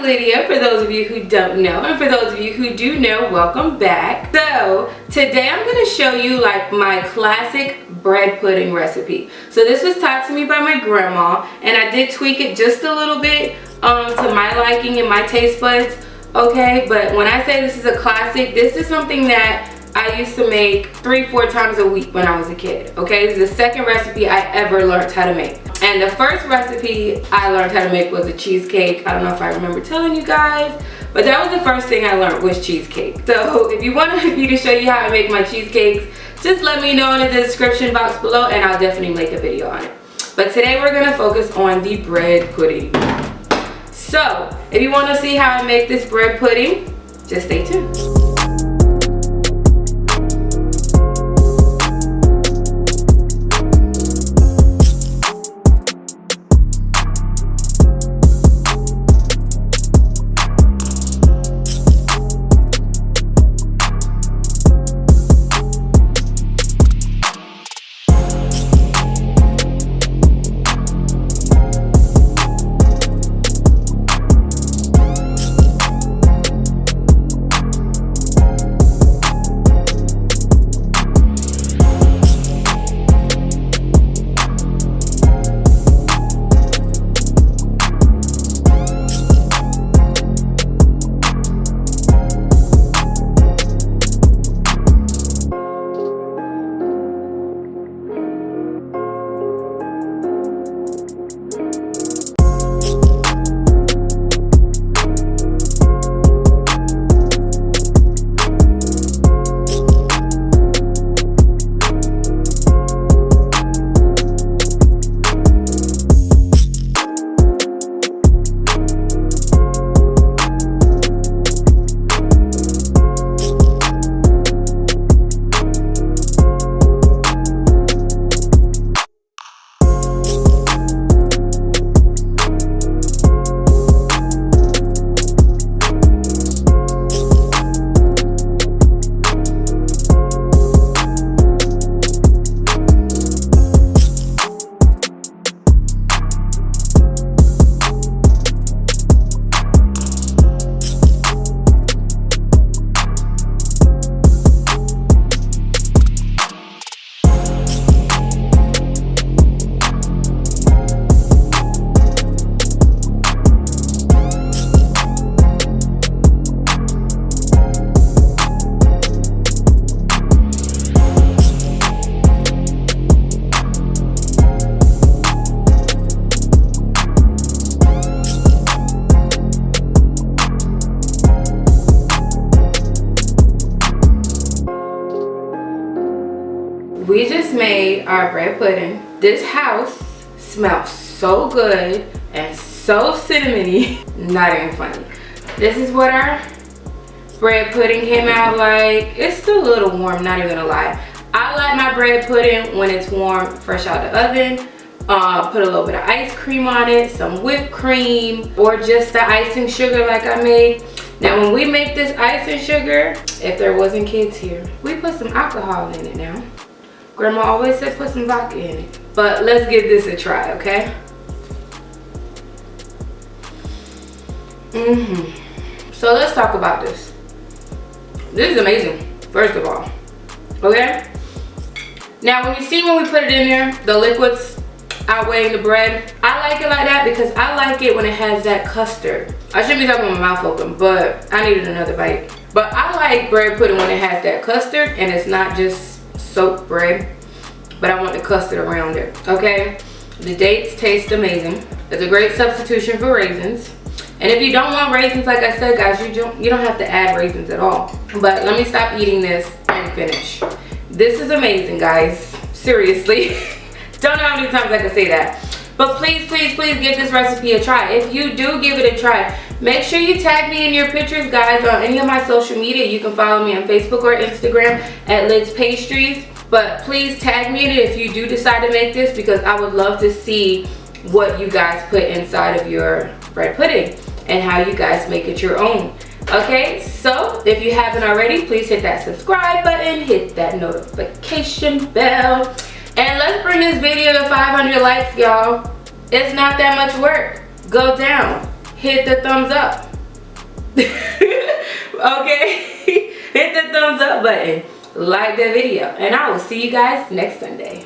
Lydia, for those of you who don't know, and for those of you who do know, welcome back. So today I'm going to show you like my classic bread pudding recipe. So this was taught to me by my grandma, and I did tweak it just a little bit to my liking and my taste buds. Okay, but when I say this is a classic, this is something that I used to make 3-4 times a week when I was a kid. Okay, this is the second recipe I ever learned how to make. And the first recipe I learned how to make was a cheesecake. I don't know if I remember telling you guys, but that was the first thing I learned was cheesecake. So if you want me to show you how I make my cheesecakes, just let me know in the description box below and I'll definitely make a video on it. But today we're gonna focus on the bread pudding. So if you want to see how I make this bread pudding, just stay tuned. We just made our bread pudding. This house smells so good and so cinnamony, not even funny. This is what our bread pudding came out like. It's still a little warm, not even gonna lie. I like my bread pudding when it's warm, fresh out the oven. Put a little bit of ice cream on it, some whipped cream, or just the icing sugar like I made. Now when we make this icing sugar, if there wasn't kids here, we put some alcohol in it now. Grandma always said put some vodka in it. But let's give this a try, okay? So let's talk about this. This is amazing, first of all. Okay? Now when we put it in there, the liquids outweighing the bread. I like it like that because I like it when it has that custard. I shouldn't be talking with my mouth open, but I needed another bite. But I like bread pudding when it has that custard and it's not just soaked bread, but I want the custard around it. Okay, the dates taste amazing. It's a great substitution for raisins, and if you don't want raisins, like I said guys, you don't have to add raisins at all. But let me stop eating this and finish. This is amazing guys, seriously. Don't know how many times I can say that, but please give this recipe a try. If you do give it a try, make sure you tag me in your pictures guys on any of my social media. You can follow me on Facebook or Instagram at Lid's Pastries, but please tag me in it if you do decide to make this, because I would love to see what you guys put inside of your bread pudding and how you guys make it your own. Okay, so if you haven't already, please hit that subscribe button, hit that notification bell, and let's bring this video to 500 likes, y'all. It's not that much work. Go down, hit the thumbs up, Okay? Hit the thumbs up button, like the video, and I will see you guys next Sunday.